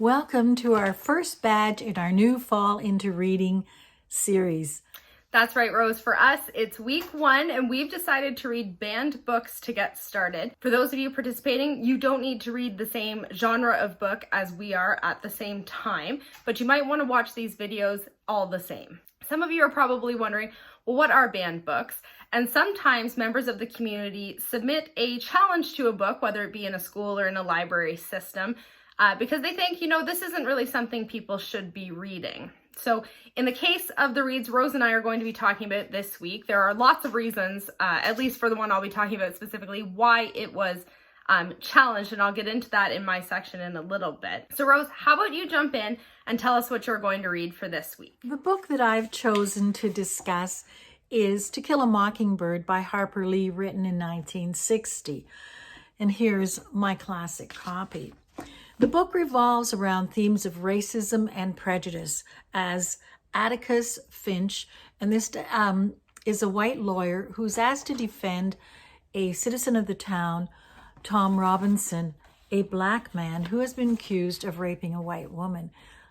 Welcome to our first badge in our new Fall into Reading series. That's right, Rose. For us, it's week 1, and we've decided to read banned books to get started. For those of you participating, you don't need to read the same genre of book as we are at the same time, but you might want to watch these videos all the same. Some of you are probably wondering, well, what are banned books? And sometimes members of the community submit a challenge to a book, whether it be in a school or in a library system, because they think, this isn't really something people should be reading. So in the case of the reads Rose and I are going to be talking about this week, there are lots of reasons, at least for the one I'll be talking about specifically, why it was challenged, and I'll get into that in my section in a little bit. So Rose, how about you jump in and tell us what you're going to read for this week? The book that I've chosen to discuss is To Kill a Mockingbird by Harper Lee, written in 1960. And here's my classic copy. The book revolves around themes of racism and prejudice as Atticus Finch, and this is a white lawyer who's asked to defend a citizen of the town, Tom Robinson, a black man who has been accused of raping a white woman.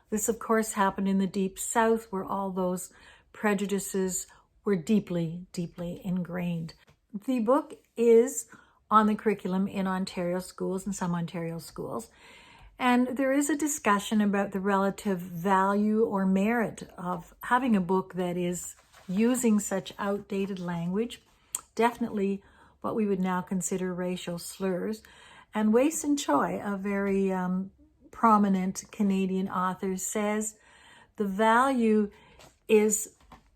This, of course, happened in the Deep South, where all those prejudices were deeply, deeply ingrained. The book is on the curriculum in Ontario schools and some Ontario schools. And there is a discussion about the relative value or merit of having a book that is using such outdated language, definitely what we would now consider racial slurs. And Wei Sin Choi, a very prominent Canadian author, says the value is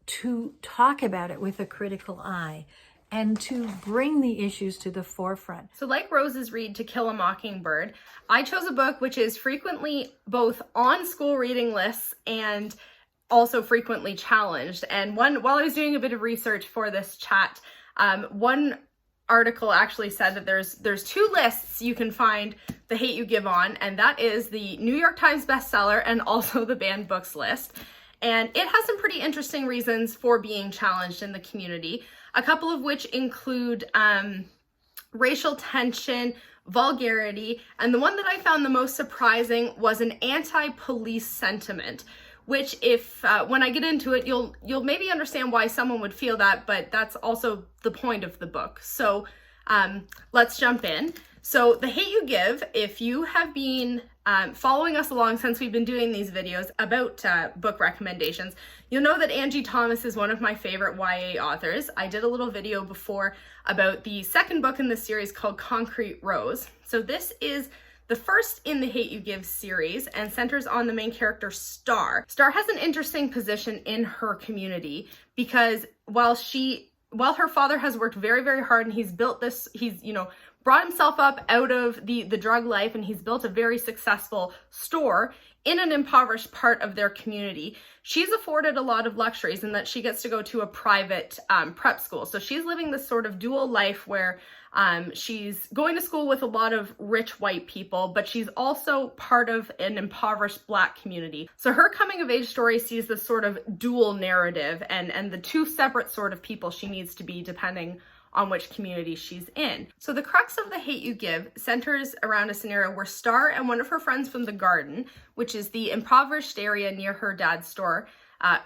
to talk about it with a critical eye and to bring the issues to the forefront. So like Rose's read To Kill a Mockingbird, I chose a book which is frequently both on school reading lists and also frequently challenged. And while I was doing a bit of research for this chat, one article actually said that there's 2 lists you can find The Hate U Give on, and that is the New York Times bestseller and also the banned books list. And it has some pretty interesting reasons for being challenged in the community, a couple of which include racial tension, vulgarity, and the one that I found the most surprising was an anti-police sentiment, which when I get into it, you'll maybe understand why someone would feel that, but that's also the point of the book. So let's jump in. So The Hate U Give, if you have been following us along since we've been doing these videos about book recommendations, you'll know that Angie Thomas is one of my favorite YA authors. I did a little video before about the second book in this series called Concrete Rose. So this is the first in the Hate U Give series and centers on the main character, Star. Star has an interesting position in her community because while her father has worked very, very hard and he's built this, brought himself up out of the drug life, and he's built a very successful store in an impoverished part of their community. She's afforded a lot of luxuries in that she gets to go to a private prep school. So she's living this sort of dual life where she's going to school with a lot of rich white people, but she's also part of an impoverished black community. So her coming of age story sees this sort of dual narrative and the 2 separate sort of people she needs to be depending on which community she's in. So the crux of The Hate U Give centers around a scenario where Star and one of her friends from the Garden, which is the impoverished area near her dad's store,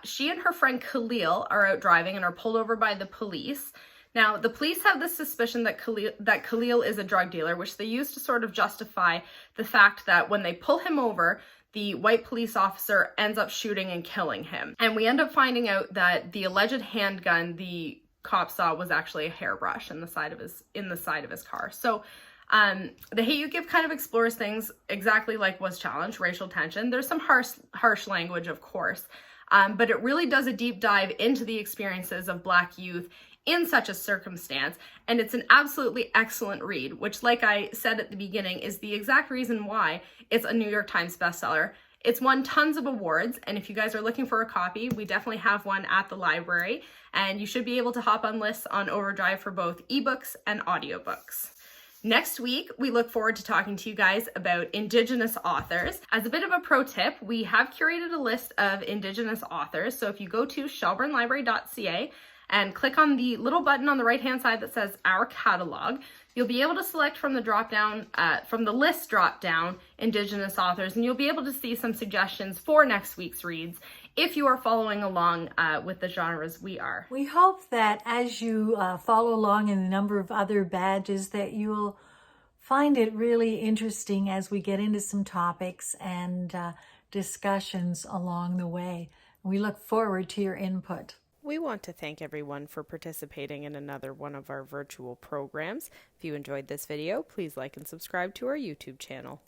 she and her friend Khalil are out driving and are pulled over by the police. Now, the police have the suspicion that Khalil is a drug dealer, which they use to sort of justify the fact that when they pull him over, the white police officer ends up shooting and killing him. And we end up finding out that the alleged handgun the cop saw was actually a hairbrush in the side of his car. So The Hate U Give kind of explores things exactly like was challenged, racial tension. There's some harsh language, of course, but it really does a deep dive into the experiences of Black youth in such a circumstance, and it's an absolutely excellent read, which, like I said at the beginning, is the exact reason why it's a New York Times bestseller. It's won tons of awards, and if you guys are looking for a copy, we definitely have one at the library, and you should be able to hop on lists on Overdrive for both ebooks and audiobooks. Next week, we look forward to talking to you guys about Indigenous authors. As a bit of a pro tip, we have curated a list of Indigenous authors, so if you go to shelbournelibrary.ca and click on the little button on the right hand side that says Our Catalog. You'll be able to select from the from the list drop down Indigenous authors, and you'll be able to see some suggestions for next week's reads if you are following along with the genres we are. We hope that as you follow along in a number of other badges that you'll find it really interesting as we get into some topics and discussions along the way. We look forward to your input. We want to thank everyone for participating in another one of our virtual programs. If you enjoyed this video, please like and subscribe to our YouTube channel.